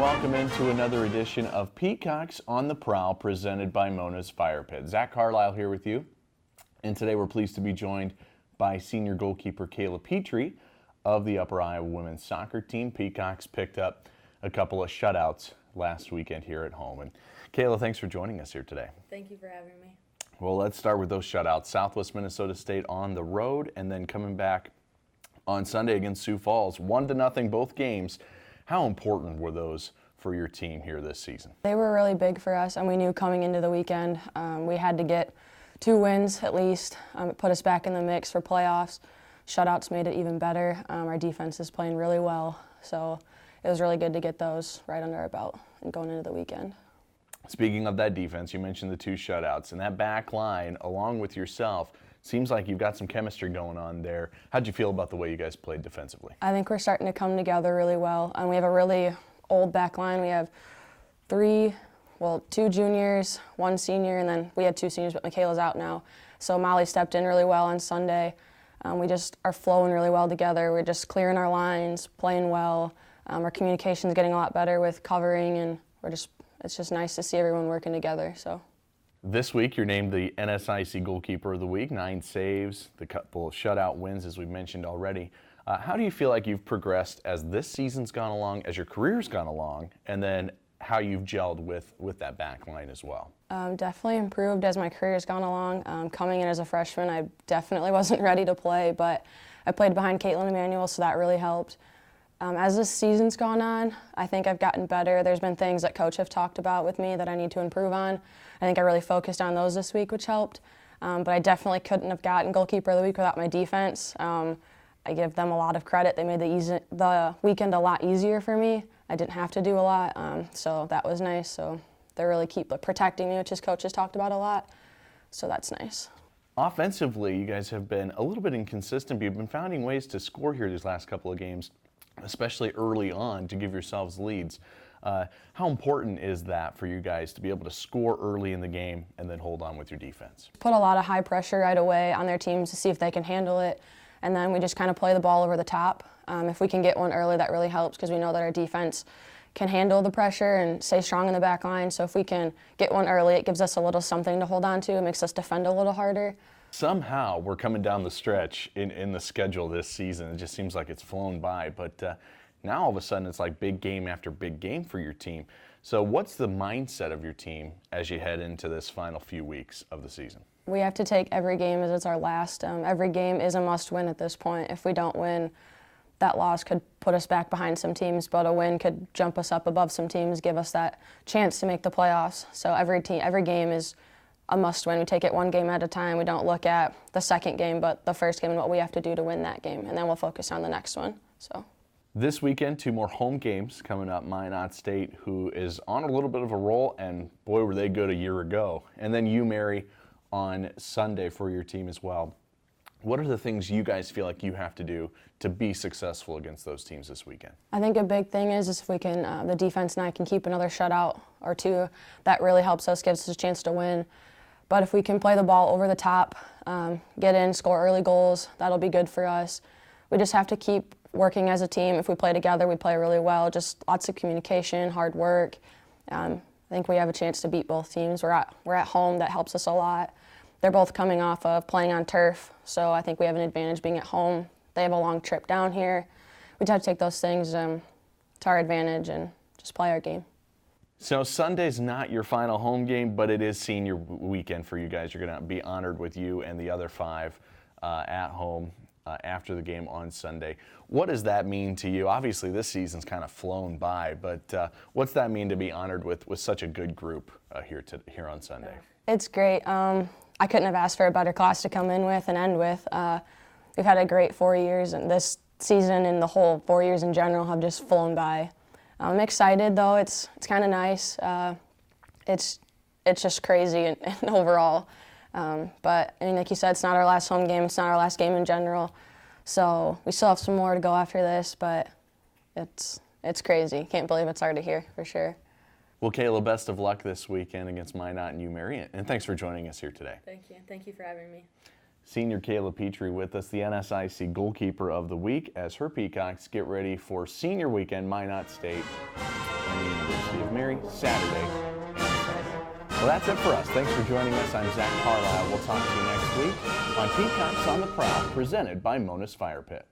welcome into another edition of Peacocks on the Prowl, presented by Mona's Fire Pit. Zach Carlisle here with you, and today we're pleased to be joined by senior goalkeeper Kayla Petrie of the Upper Iowa women's soccer team. Peacocks picked up a couple of shutouts last weekend here at home. And Kayla, thanks for joining us here today. Thank you for having me. Well, let's start with those shutouts. Southwest Minnesota State on the road, and then coming back on Sunday against Sioux Falls. 1-0 both games. How important were those for your team here this season? They were really big for us, and we knew coming into the weekend we had to get 2 wins at least. It put us back in the mix for playoffs. Shutouts made it even better. Our defense is playing really well, so it was really good to get those right under our belt and going into the weekend. Speaking of that defense, you mentioned the 2 shutouts, and that back line, along with yourself, seems like you've got some chemistry going on there. How'd you feel about the way you guys played defensively? I think we're starting to come together really well. We have a really old back line. We have 2 juniors, 1 senior, and then we had 2 seniors, but Michaela's out now. So Molly stepped in really well on Sunday. We just are flowing really well together. We're just clearing our lines, playing well. Our communication's getting a lot better with covering, and it's just nice to see everyone working together. So. This week, you're named the NSIC Goalkeeper of the Week, 9 saves, the couple of shutout wins, as we mentioned already. How do you feel like you've progressed as this season's gone along, as your career's gone along, and then how you've gelled with that back line as well? Definitely improved as my career's gone along. Coming in as a freshman, I definitely wasn't ready to play, but I played behind Caitlin Emanuel, so that really helped. As this season's gone on, I think I've gotten better. There's been things that Coach have talked about with me that I need to improve on. I think I really focused on those this week, which helped. But I definitely couldn't have gotten Goalkeeper of the Week without my defense. I give them a lot of credit. They made the weekend a lot easier for me. I didn't have to do a lot, so that was nice. So they really keep protecting me, which is Coach has talked about a lot. So that's nice. Offensively, you guys have been a little bit inconsistent, but you've been finding ways to score here these last couple of games, especially early on, to give yourselves leads. How important is that for you guys to be able to score early in the game and then hold on with your defense? Put a lot of high pressure right away on their teams to see if they can handle it, and then we just kind of play the ball over the top. If we can get one early, that really helps because we know that our defense can handle the pressure and stay strong in the back line. So if we can get one early, it gives us a little something to hold on to. It makes us defend a little harder. Somehow we're coming down the stretch in the schedule this season. It just seems like it's flown by, but now all of a sudden it's like big game after big game for your team. So what's the mindset of your team as you head into this final few weeks of the season? We have to take every game as it's our last. Every game is a must-win at this point. If we don't win, that loss could put us back behind some teams, but a win could jump us up above some teams, give us that chance to make the playoffs. So every game is a must-win. We take it one game at a time. We don't look at the second game, but the first game and what we have to do to win that game, and then we'll focus on the next one. So. This weekend, 2 more home games coming up. Minot State, who is on a little bit of a roll, and boy, were they good a year ago. And then you, Mary, on Sunday for your team as well. What are the things you guys feel like you have to do to be successful against those teams this weekend? I think a big thing is if we can, the defense and I can keep another shutout or 2, that really helps us, gives us a chance to win. But if we can play the ball over the top, get in, score early goals, that'll be good for us. We just have to keep working as a team. If we play together, we play really well. Just lots of communication, hard work. I think we have a chance to beat both teams. We're at home. That helps us a lot. They're both coming off of playing on turf, so I think we have an advantage being at home. They have a long trip down here. We just have to take those things to our advantage and just play our game. So Sunday's not your final home game, but it is senior weekend for you guys. You're going to be honored with you and the other 5 at home after the game on Sunday. What does that mean to you? Obviously, this season's kind of flown by, but what's that mean to be honored with such a good group here on Sunday? It's great. I couldn't have asked for a better class to come in with and end with. We've had a great 4 years, and this season and the whole 4 years in general have just flown by. I'm excited, though. It's kind of nice. It's just crazy and overall. But I mean, like you said, it's not our last home game. It's not our last game in general. So we still have some more to go after this, but it's crazy. Can't believe it's already here for sure. Well, Kayla, best of luck this weekend against Minot and you, Mary, and thanks for joining us here today. Thank you. Thank you for having me. Senior Kayla Petrie with us, the NSIC Goalkeeper of the Week, as her Peacocks get ready for Senior Weekend, Minot State and the University of Mary, Saturday and Sunday. Well, that's it for us. Thanks for joining us. I'm Zach Carlisle. We'll talk to you next week on Peacocks on the Prowl, presented by Mona's Fire Pit.